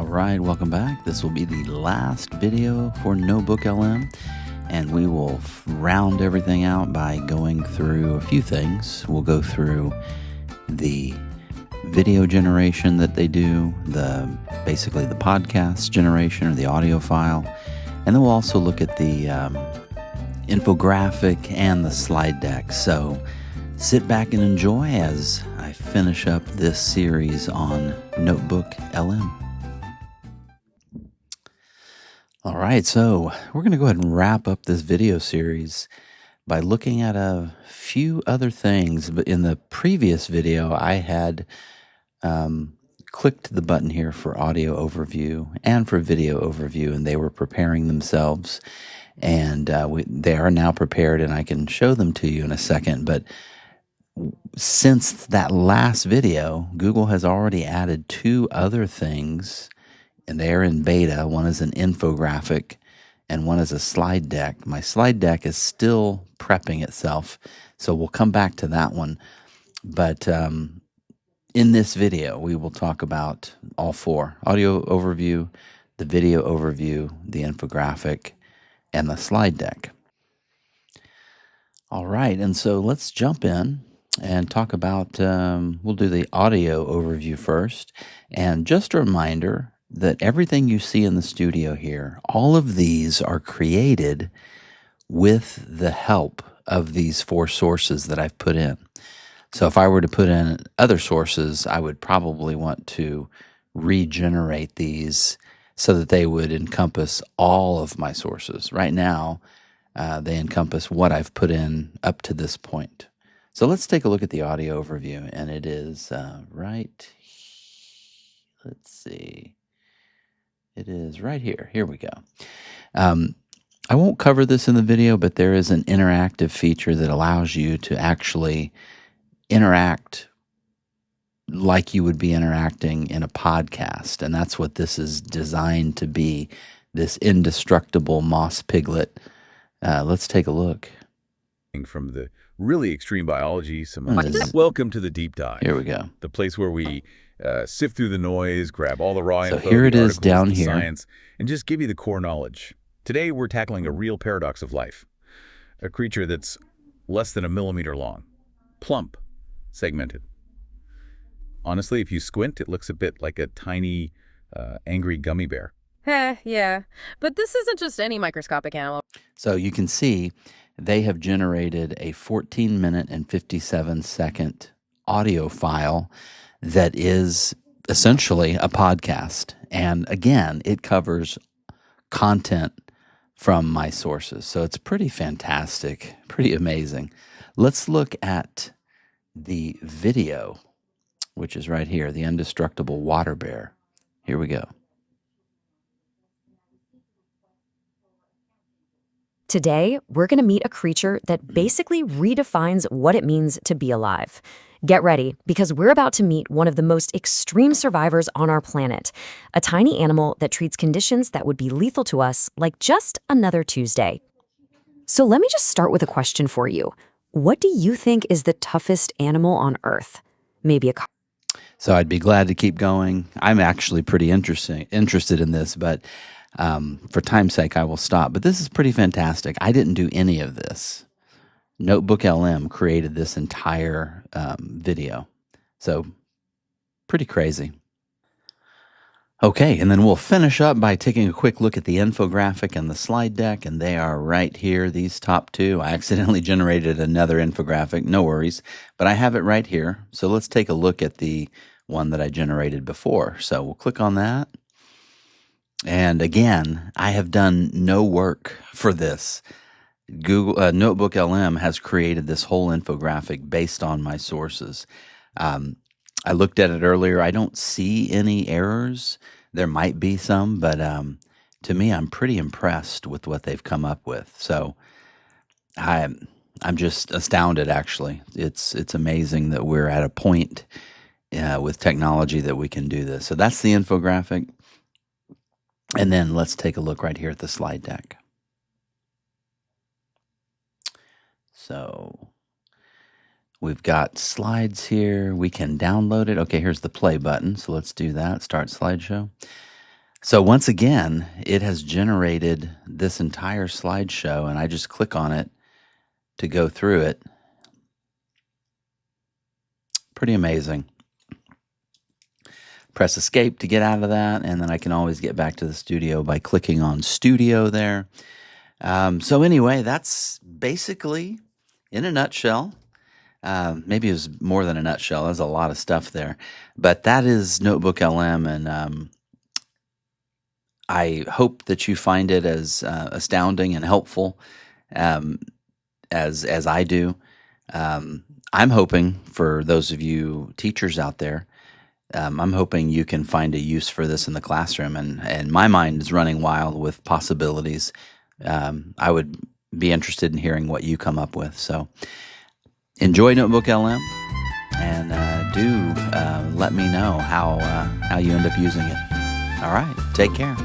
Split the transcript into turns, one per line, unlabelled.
right, welcome back. This will be the last video for Notebook LM, and we will round everything out by going through a few things. We'll go through the video generation that they do, basically the podcast generation or the audio file, and then we'll also look at the infographic and the slide deck. So sit back and enjoy as I finish up this series on Notebook LM. All right, so we're going to go ahead and wrap up this video series by looking at a few other things. But in the previous video, I had clicked the button here for audio overview and for video overview, and they were preparing themselves. And they are now prepared, and I can show them to you in a second. But since that last video, Google has already added two other things, and they are in beta. One is an infographic, and one is a slide deck. My slide deck is still prepping itself, so we'll come back to that one. But in this video, we will talk about all four: audio overview, the video overview, the infographic, and the slide deck. All right, and so let's jump in and talk about, we'll do the audio overview first. And just a reminder that everything you see in the studio here, all of these are created with the help of these four sources that I've put in. So if I were to put in other sources, I would probably want to regenerate these so that they would encompass all of my sources. Right now, they encompass what I've put in up to this point. So let's take a look at the audio overview, and it is let's see. It is right here. Here we go. I won't cover this in the video, but there is an interactive feature that allows you to actually interact like you would be interacting in a podcast. And that's what this is designed to be, this indestructible moss piglet. Let's take a look.
From the really extreme biology, welcome to the deep dive.
Here we go.
The place where we sift through the noise, grab all the raw info,
so here it is down here,
science, and just give you the core knowledge. Today we're tackling a real paradox of life. A creature that's less than a millimeter long, plump, segmented. Honestly, if you squint, it looks a bit like a tiny, angry gummy bear.
Yeah. But this isn't just any microscopic animal.
So you can see they have generated a 14-minute and 57-second audio file that is essentially a podcast. And again, it covers content from my sources. So it's pretty fantastic, pretty amazing. Let's look at the video, which is right here, the indestructible water bear. Here we go.
Today, we're going to meet a creature that basically redefines what it means to be alive. Get ready, because we're about to meet one of the most extreme survivors on our planet, a tiny animal that treats conditions that would be lethal to us like just another Tuesday. So let me just start with a question for you. What do you think is the toughest animal on Earth? Maybe a
So I'd be glad to keep going. I'm actually pretty interested in this, but for time's sake, I will stop. But this is pretty fantastic. I didn't do any of this. Notebook LM created this entire video. So pretty crazy. Okay, and then we'll finish up by taking a quick look at the infographic and the slide deck, and they are right here, these top two. I accidentally generated another infographic, no worries, but I have it right here. So let's take a look at the one that I generated before. So we'll click on that. And again, I have done no work for this. Google Notebook LM has created this whole infographic based on my sources. I looked at it earlier. I don't see any errors. There might be some, but to me, I'm pretty impressed with what they've come up with. So I'm just astounded, actually. It's amazing that we're at a point with technology that we can do this. So that's the infographic. And then let's take a look right here at the slide deck. So we've got slides here. We can download it. Okay, here's the play button. So let's do that. Start slideshow. So once again, it has generated this entire slideshow, and I just click on it to go through it. Pretty amazing. Press escape to get out of that, and then I can always get back to the studio by clicking on studio there. So anyway, that's basically, in a nutshell, maybe it was more than a nutshell. There's a lot of stuff there. But that is Notebook LM, and I hope that you find it as astounding and helpful as I do. I'm hoping for those of you teachers out there, I'm hoping you can find a use for this in the classroom, and my mind is running wild with possibilities. I would be interested in hearing what you come up with. So enjoy Notebook LM, and do let me know how you end up using it. All right, take care.